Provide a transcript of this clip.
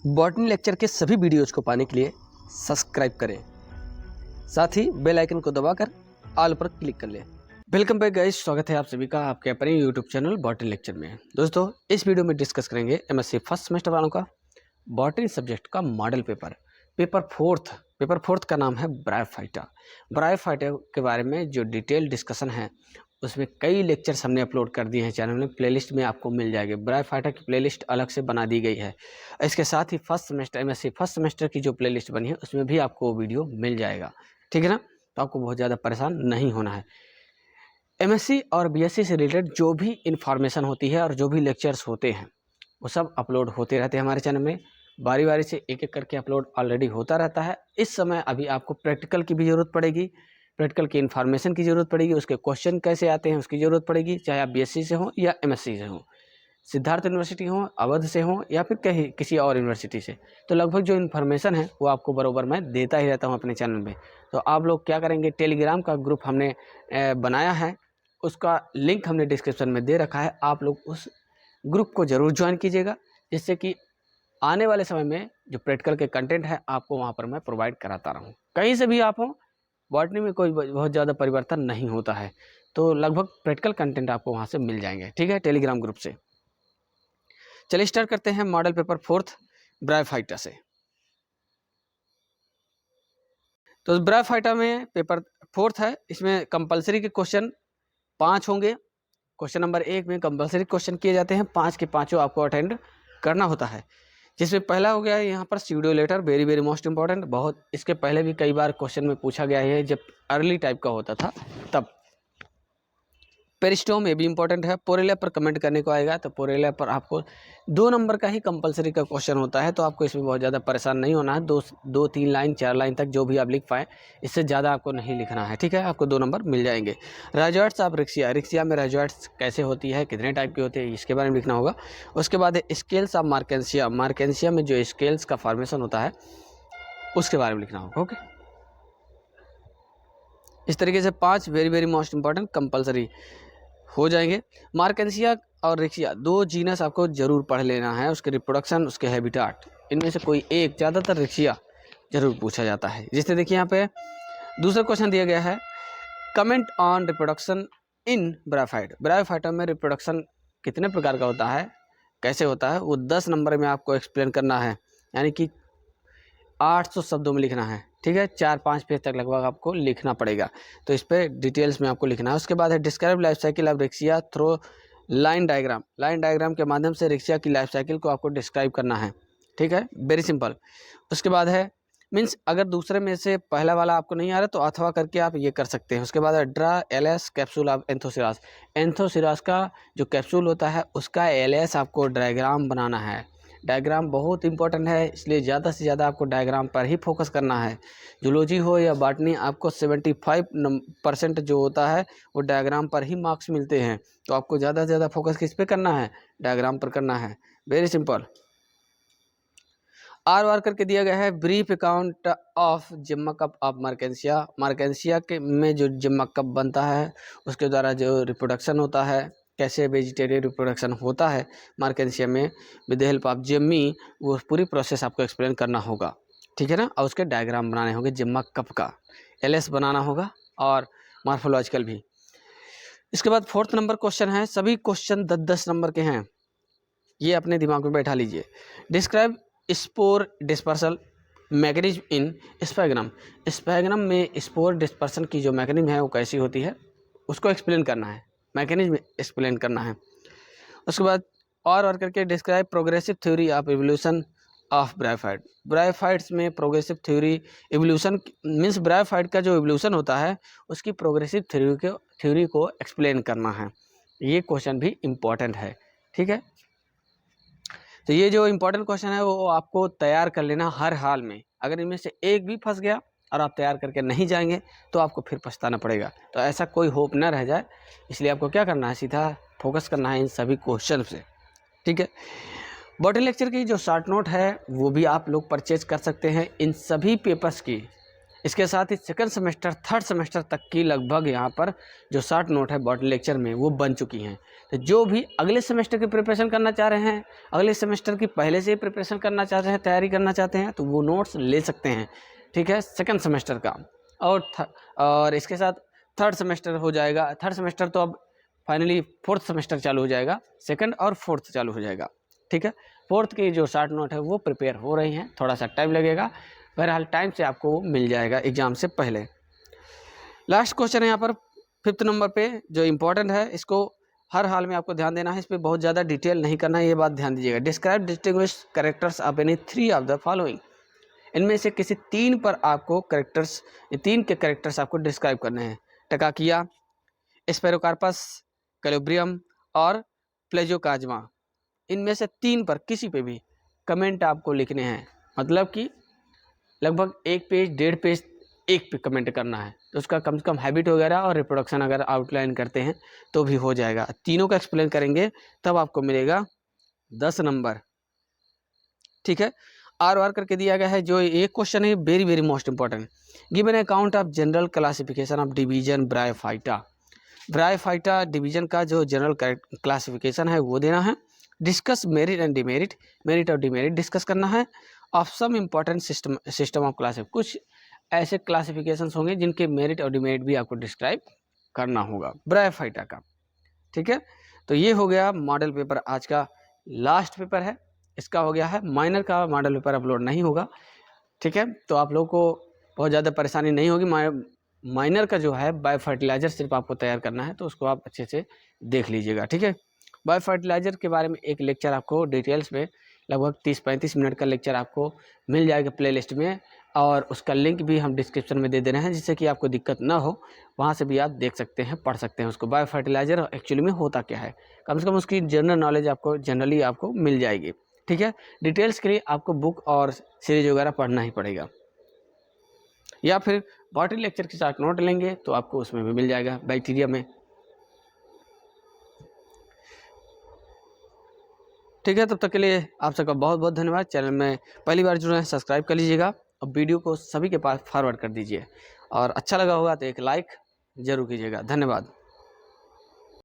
Botany lecture के सभी videos को पाने के लिए सब्सक्राइब करें, साथ ही बेल आइकन को दबाकर ऑल पर क्लिक कर लें। वेलकम बैक गाइस, स्वागत है आप सभी का आपके अपने यूट्यूब चैनल बॉटनी लेक्चर में। दोस्तों, इस वीडियो में डिस्कस करेंगे एमएससी फर्स्ट सेमेस्टर वालों का बॉटनी सब्जेक्ट का मॉडल पेपर फोर्थ का नाम है ब्रायोफाइटा। ब्रायोफाइटा के बारे में जो डिटेल डिस्कशन है उसमें कई लेक्चर्स हमने अपलोड कर दिए हैं चैनल में, प्लेलिस्ट में आपको मिल जाएगी। ब्रायोफाइटा की प्लेलिस्ट अलग से बना दी गई है। इसके साथ ही एमएससी फर्स्ट सेमेस्टर की जो प्लेलिस्ट बनी है उसमें भी आपको वीडियो मिल जाएगा, ठीक है ना। तो आपको बहुत ज़्यादा परेशान नहीं होना है। एमएससी और बीएससी से रिलेटेड जो भी इंफॉर्मेशन होती है और जो भी लेक्चर्स होते हैं वो सब अपलोड होते रहते हैं हमारे चैनल में। बारी बारी से एक एक करके अपलोड ऑलरेडी होता रहता है। इस समय अभी आपको प्रैक्टिकल की भी ज़रूरत पड़ेगी, प्रैक्टिकल की इन्फॉर्मेशन की ज़रूरत पड़ेगी, उसके क्वेश्चन कैसे आते हैं उसकी ज़रूरत पड़ेगी, चाहे आप बीएससी से हों या एमएससी से हों, सिद्धार्थ यूनिवर्सिटी हो, अवध से हो या फिर कहीं किसी और यूनिवर्सिटी से। तो लगभग जो इन्फॉर्मेशन है वो आपको बरोबर मैं देता ही रहता हूँ अपने चैनल में। तो आप लोग क्या करेंगे, टेलीग्राम का ग्रुप हमने बनाया है, उसका लिंक हमने डिस्क्रिप्शन में दे रखा है। आप लोग उस ग्रुप को ज़रूर ज्वाइन कीजिएगा, जिससे कि आने वाले समय में जो प्रैक्टिकल के कंटेंट है आपको वहाँ पर मैं प्रोवाइड कराता रहूँ। कहीं से भी आप हो, बॉटनी में कोई बहुत ज़्यादा परिवर्तन नहीं होता है, तो लगभग प्रैक्टिकल कंटेंट आपको वहाँ से मिल जाएंगे, ठीक है, टेलीग्राम ग्रुप से। चलिए स्टार्ट करते हैं मॉडल पेपर फोर्थ ब्रायोफाइटा से। तो ब्रायोफाइटा में पेपर फोर्थ है, इसमें कंपलसरी के क्वेश्चन 5 होंगे। क्वेश्चन नंबर 1 में कंपलसरी क्वेश्चन किए जाते हैं, 5 के 5 आपको अटेंड करना होता है। जिसमें पहला हो गया है यहाँ पर pseudo letter, very very most important. बहुत इसके पहले भी कई बार क्वेश्चन में पूछा गया है, जब अर्ली टाइप का होता था तब। पेरिस्टोम ये भी इंपॉर्टेंट है। पोरेलिया पर कमेंट करने को आएगा, तो पोरेलिया पर आपको 2 नंबर का ही कंपलसरी का क्वेश्चन होता है, तो आपको इसमें बहुत ज़्यादा परेशान नहीं होना है। 2-3 लाइन 4 लाइन तक जो भी आप लिख पाएँ, इससे ज़्यादा आपको नहीं लिखना है, ठीक है। आपको 2 नंबर मिल जाएंगे। राजॉइड्स ऑफ रिक्सिया में राजॉइड्स कैसे होती है, कितने टाइप की होती है, इसके बारे में लिखना होगा। उसके बाद है स्केल्स ऑफ मार्केंसिया में जो स्केल्स का फॉर्मेशन होता है उसके बारे में लिखना होगा, ओके। इस तरीके से 5 very very most important compulsory हो जाएंगे। मार्केंसिया और रिक्सिया 2 जीनस आपको जरूर पढ़ लेना है, उसके रिप्रोडक्शन, उसके हैबिटाट, इनमें से कोई एक, ज़्यादातर रिक्सिया जरूर पूछा जाता है। जिससे देखिए यहाँ पे दूसरा क्वेश्चन दिया गया है, comment on reproduction in bryophyta में रिप्रोडक्शन कितने प्रकार का होता है, कैसे होता है, वो 10 नंबर में आपको एक्सप्लेन करना है, यानी कि 800 शब्दों में लिखना है, ठीक है। 4-5 पेज तक लगभग आपको लिखना पड़ेगा, तो इस पर डिटेल्स में आपको लिखना है। उसके बाद है describe life cycle of Riccia through line diagram के माध्यम से रिक्सिया की लाइफ साइकिल को आपको डिस्क्राइब करना है, ठीक है, वेरी सिंपल। उसके बाद है मीन्स अगर दूसरे में से पहला वाला आपको नहीं आ रहा तो अथवा करके आप ये कर सकते हैं। उसके बाद है draw LS capsule of Anthoceros का जो कैप्सूल होता है उसका एलएस आपको डायग्राम बनाना है। डायग्राम बहुत इंपॉर्टेंट है, इसलिए ज़्यादा से ज़्यादा आपको डायग्राम पर ही फोकस करना है। जूलॉजी हो या बॉटनी, आपको 75% जो होता है वो डायग्राम पर ही मार्क्स मिलते हैं, तो आपको ज़्यादा से ज़्यादा फोकस किस पे करना है, डायग्राम पर करना है, वेरी सिंपल। आर करके दिया गया है, ब्रीफ अकाउंट ऑफ जिम्मा कप ऑफ मार्केंसिया के में जो जिम्मा कप बनता है उसके द्वारा जो रिप्रोडक्शन होता है, कैसे वेजिटेरियन रिप्रोडक्शन होता है मार्केंसिया में with the help of Jimmy, वो पूरी प्रोसेस आपको एक्सप्लेन करना होगा, ठीक है ना। और उसके डायग्राम बनाने होंगे, जिम्मा कप का एलएस बनाना होगा और मार्फोलॉजिकल भी। इसके बाद 4th नंबर क्वेश्चन है, सभी क्वेश्चन 10-10 नंबर के हैं, ये अपने दिमाग में बैठा लीजिए। Describe spore dispersal mechanism in sphagnum में स्पोर डिस्पर्सन की जो मैकेनिज्म है वो कैसी होती है उसको एक्सप्लेन करना है, मैकेनिज्म एक्सप्लेन करना है। उसके बाद और करके describe progressive theory of evolution of bryophytes में progressive theory evolution means bryophyte का जो एवोल्यूशन होता है उसकी प्रोग्रेसिव थ्योरी को एक्सप्लेन करना है। ये क्वेश्चन भी इम्पॉर्टेंट है, ठीक है। तो ये जो इम्पोर्टेंट क्वेश्चन है वो आपको तैयार कर लेना हर हाल में। अगर इनमें से एक भी फंस गया और आप तैयार करके नहीं जाएंगे तो आपको फिर पछताना पड़ेगा, तो ऐसा कोई होप न रह जाए, इसलिए आपको क्या करना है, सीधा फोकस करना है इन सभी क्वेश्चन से, ठीक है। बॉटनी लेक्चर की जो शॉर्ट नोट है वो भी आप लोग परचेज कर सकते हैं इन सभी पेपर्स की। इसके साथ ही सेकंड सेमेस्टर 3rd सेमेस्टर तक की लगभग यहाँ पर जो शॉर्ट नोट है बॉटनी लेक्चर में वो बन चुकी हैं। तो जो भी अगले सेमेस्टर की प्रिपरेशन करना चाह रहे हैं, अगले सेमेस्टर की पहले से ही प्रिपरेशन करना चाह रहे हैं, तैयारी करना चाहते हैं, तो वो नोट्स ले सकते हैं, ठीक है, सेकंड सेमेस्टर का। और इसके साथ थर्ड सेमेस्टर हो जाएगा। थर्ड सेमेस्टर तो अब फाइनली फोर्थ सेमेस्टर चालू हो जाएगा, सेकंड और फोर्थ चालू हो जाएगा, ठीक है। फोर्थ की जो शॉर्ट नोट है वो प्रिपेयर हो रही हैं, थोड़ा सा टाइम लगेगा, बहरहाल टाइम से आपको मिल जाएगा एग्ज़ाम से पहले। लास्ट क्वेश्चन है यहाँ पर 5th नंबर पे जो इम्पोर्टेंट है, इसको हर हाल में आपको ध्यान देना है, इस पर बहुत ज़्यादा डिटेल नहीं करना है, ये बात ध्यान दीजिएगा। Describe distinguish characters of any 3 of the following. इनमें से किसी 3 पर आपको कैरेक्टर्स, ये 3 के कैरेक्टर्स आपको डिस्क्राइब करने हैं। टकाकिया, स्पेरोकार्पस, कैलोब्रियम और प्लेजोकाजमा। इनमें से 3 पर किसी पे भी कमेंट आपको लिखने हैं, मतलब कि लगभग 1 पेज 1.5 पेज एक पे कमेंट करना है, तो उसका कम से कम हैबिट वगैरह और रिप्रोडक्शन अगर आउटलाइन करते हैं तो भी हो जाएगा। तीनों का एक्सप्लेन करेंगे तब आपको मिलेगा 10 नंबर, ठीक है। आर करके दिया गया है। जो एक क्वेश्चन है very very most important. Given account of general classification of division bryophyta. Bryophyta division का जो जनरल क्लासिफिकेशन है वो देना है। Discuss merit and demerit, merit और डिमेरिट डिस्कस करना है। Of some important system of classification, कुछ ऐसे क्लासिफिकेशंस होंगे जिनके मेरिट और डिमेरिट भी आपको डिस्क्राइब करना होगा ब्रायोफाइटा का, ठीक है। तो ये हो गया मॉडल पेपर, आज का लास्ट पेपर है, इसका हो गया है। माइनर का मॉडल पेपर अपलोड नहीं होगा, ठीक है। तो आप लोगों को बहुत ज़्यादा परेशानी नहीं होगी। माइनर का जो है बायो फर्टिलाइज़र सिर्फ आपको तैयार करना है, तो उसको आप अच्छे से देख लीजिएगा, ठीक है। बायो फर्टिलाइज़र के बारे में एक लेक्चर आपको डिटेल्स में, लगभग 30-35 मिनट का लेक्चर आपको मिल जाएगा प्लेलिस्ट में, और उसका लिंक भी हम डिस्क्रिप्शन में दे दे रहे हैं, जिससे कि आपको दिक्कत ना हो, वहाँ से भी आप देख सकते हैं, पढ़ सकते हैं उसको। बायो फर्टिलाइज़र एक्चुअली में होता क्या है, कम से कम उसकी जनरल नॉलेज आपको जनरली आपको मिल जाएगी, ठीक है। डिटेल्स के लिए आपको बुक और सीरीज वगैरह पढ़ना ही पड़ेगा, या फिर बॉटनी लेक्चर के साथ नोट लेंगे तो आपको उसमें भी मिल जाएगा बैक्टीरिया में, ठीक है। तब तक के लिए आप सबका बहुत बहुत धन्यवाद। चैनल में पहली बार जुड़े हैं सब्सक्राइब कर लीजिएगा, और वीडियो को सभी के पास फॉरवर्ड कर दीजिए, और अच्छा लगा होगा तो एक लाइक ज़रूर कीजिएगा। धन्यवाद।